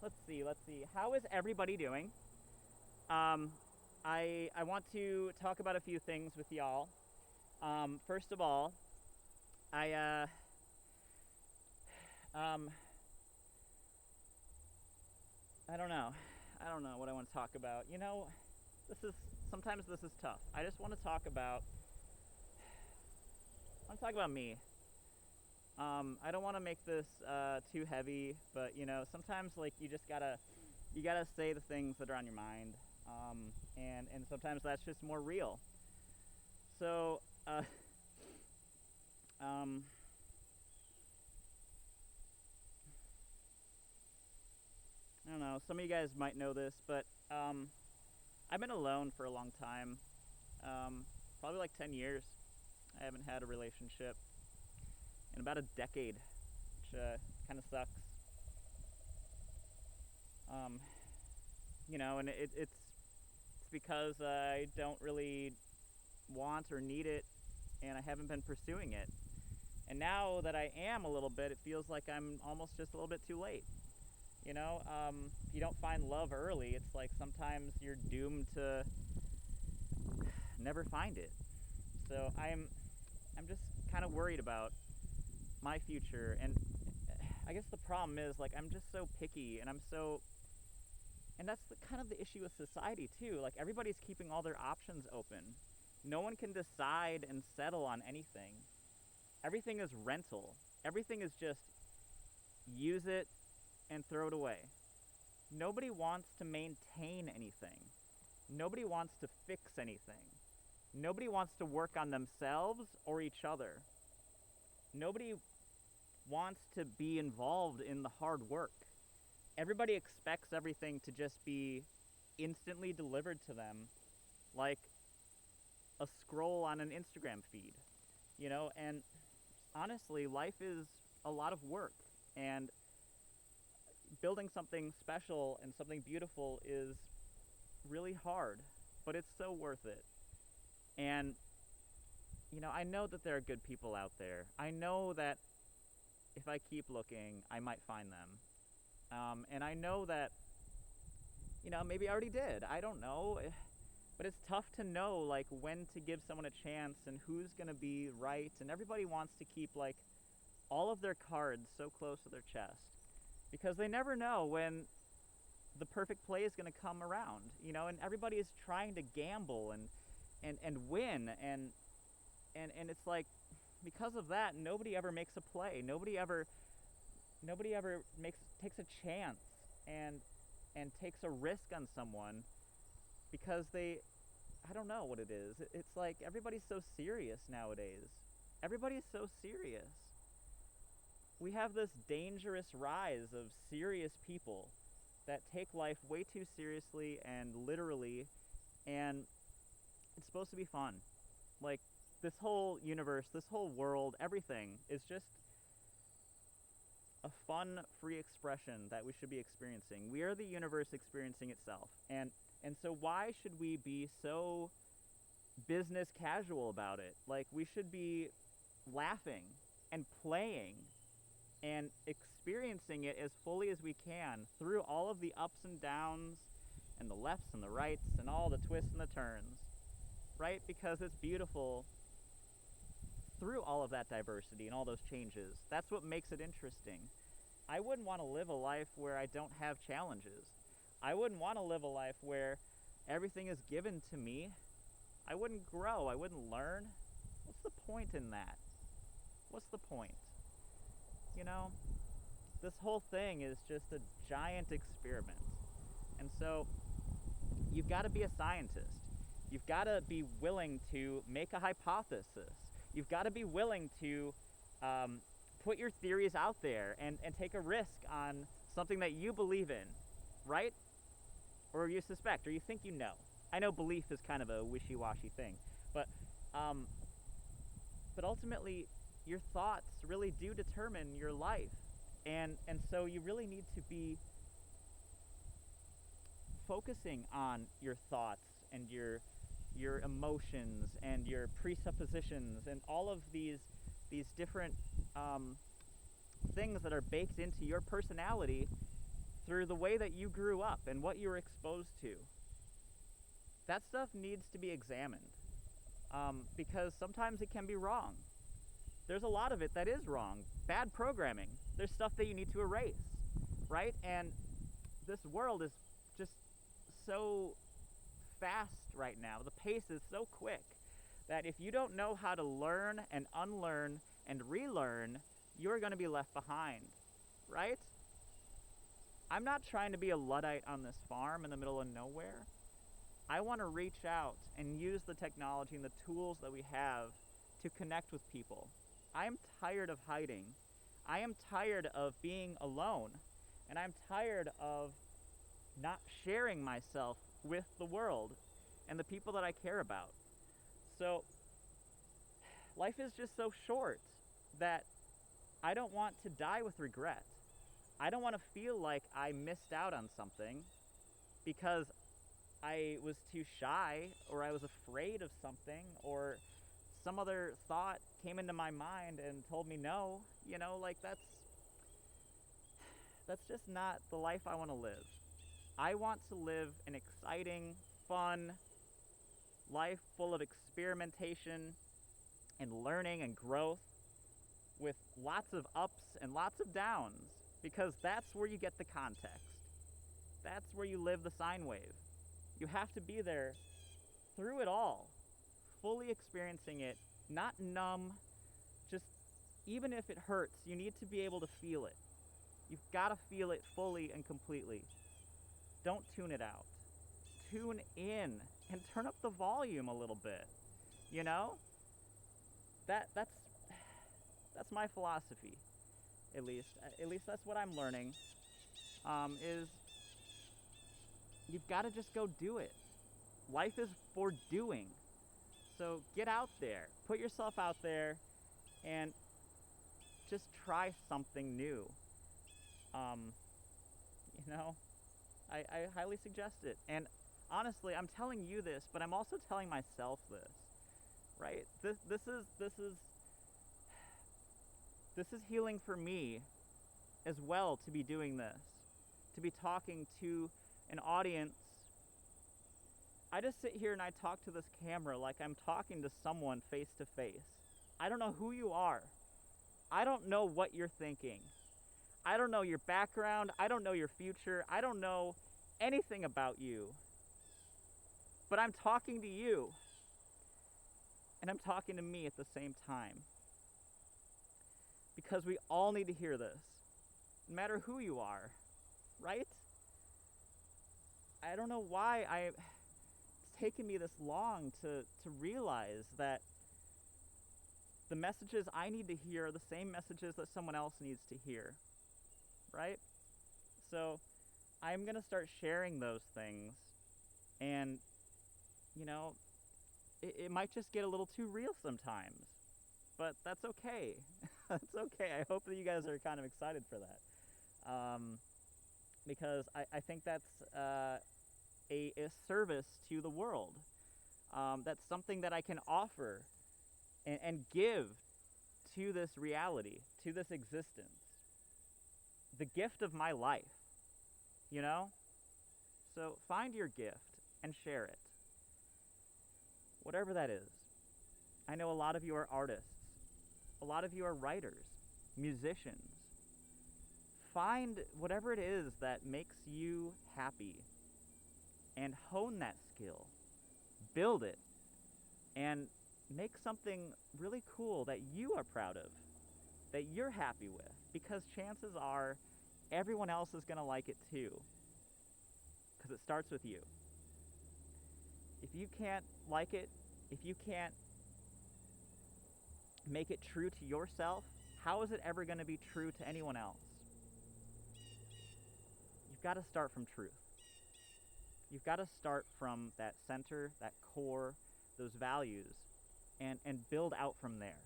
let's see. How is everybody doing? Um, I want to talk about a few things with y'all. First of all, I um, I don't know. I don't know what I want to talk about. This is sometimes this is tough. I just want to talk about. I want to talk about me. I don't want to make this too heavy, but sometimes like you gotta say the things that are on your mind, and sometimes that's just more real. So, um, I don't know. Some of you guys might know this, but I've been alone for a long time. Probably like 10 years. I haven't had a relationship in about a decade, which kind of sucks. Um, and it's because I don't really want or need it, and I haven't been pursuing it. And now that I am a little bit, it feels like I'm almost just a little bit too late. If you don't find love early, it's like sometimes you're doomed to never find it. So I'm just kind of worried about my future, and I guess the problem is like I'm just so picky, and that's kind of the issue with society too. Like everybody's keeping all their options open. No one can decide and settle on anything. Everything is rental. Everything is just use it and throw it away. Nobody wants to maintain anything. Nobody wants to fix anything. Nobody wants to work on themselves or each other. Nobody wants to be involved in the hard work. Everybody expects everything to just be instantly delivered to them like a scroll on an Instagram feed. And honestly, life is a lot of work, and building something special and something beautiful is really hard, but it's so worth it. And I know that there are good people out there. I know that if I keep looking, I might find them. And I know that maybe I already did. I don't know. But it's tough to know like when to give someone a chance and who's going to be right, and everybody wants to keep like all of their cards so close to their chest because they never know when the perfect play is going to come around, and everybody is trying to gamble and win, and it's like because of that nobody ever makes a play. Nobody ever makes takes a chance and takes a risk on someone because they I don't know what it is. It's like everybody's so serious nowadays. Everybody's so serious. We have this dangerous rise of serious people that take life way too seriously and literally, and it's supposed to be fun. Like this whole universe, this whole world, everything is just a fun, free expression that we should be experiencing. We are the universe experiencing itself. And so why should we be so business casual about it? Like we should be laughing and playing and experiencing it as fully as we can through all of the ups and downs and the lefts and the rights and all the twists and the turns, right? Because it's beautiful through all of that diversity and all those changes. That's what makes it interesting. I wouldn't want to live a life where I don't have challenges. I wouldn't want to live a life where everything is given to me. I wouldn't grow. I wouldn't learn. What's the point in that? What's the point? You know, this whole thing is just a giant experiment. And so you've got to be a scientist. You've got to be willing to make a hypothesis. You've got to be willing to put your theories out there and take a risk on something that you believe in, right? Or you suspect, or you think you know. I know belief is kind of a wishy-washy thing, but um, but ultimately, your thoughts really do determine your life, and so you really need to be focusing on your thoughts and your emotions and your presuppositions and all of these different things that are baked into your personality through the way that you grew up and what you were exposed to. That stuff needs to be examined, because sometimes it can be wrong. There's a lot of it that is wrong. Bad programming. There's stuff that you need to erase, right? And this world is just so fast right now. The pace is so quick that if you don't know how to learn and unlearn and relearn, you're going to be left behind, right? I'm not trying to be a Luddite on this farm in the middle of nowhere. I want to reach out and use the technology and the tools that we have to connect with people. I am tired of hiding. I am tired of being alone. And I'm tired of not sharing myself with the world and the people that I care about. So, life is just so short that I don't want to die with regret. I don't want to feel like I missed out on something because I was too shy, or I was afraid of something, or some other thought came into my mind and told me no. You know, like that's just not the life I want to live. I want to live an exciting, fun life full of experimentation and learning and growth, with lots of ups and lots of downs, because that's where you get the context. That's where you live the sine wave. You have to be there through it all, fully experiencing it, not numb, just even if it hurts, you need to be able to feel it. You've got to feel it fully and completely. Don't tune it out. Tune in and turn up the volume a little bit. You know? That's my philosophy, at least. At least that's what I'm learning, is you've got to just go do it. Life is for doing. So get out there. Put yourself out there and just try something new. You know, I highly suggest it. And honestly, I'm telling you this, but I'm also telling myself this, right? This is healing for me as well, to be doing this, to be talking to an audience. I just sit here and I talk to this camera like I'm talking to someone face to face. I don't know who you are. I don't know what you're thinking. I don't know your background. I don't know your future. I don't know anything about you. But I'm talking to you. And I'm talking to me at the same time. Because we all need to hear this, no matter who you are, right? I don't know why it's taken me this long to realize that the messages I need to hear are the same messages that someone else needs to hear, right? So I'm going to start sharing those things, and, you know, it might just get a little too real sometimes, but that's okay. That's okay. I hope that you guys are kind of excited for that, because I think that's a service to the world. That's something that I can offer and give to this reality, to this existence. The gift of my life, you know? So find your gift and share it. Whatever that is. I know a lot of you are artists. A lot of you are writers, musicians. Find whatever it is that makes you happy and hone that skill. Build it and make something really cool that you are proud of, that you're happy with, because chances are everyone else is going to like it too, because it starts with you. If you can't like it, if you can't make it true to yourself, how is it ever going to be true to anyone else? You've got to start from truth. You've got to start from that center, that core, those values, and build out from there.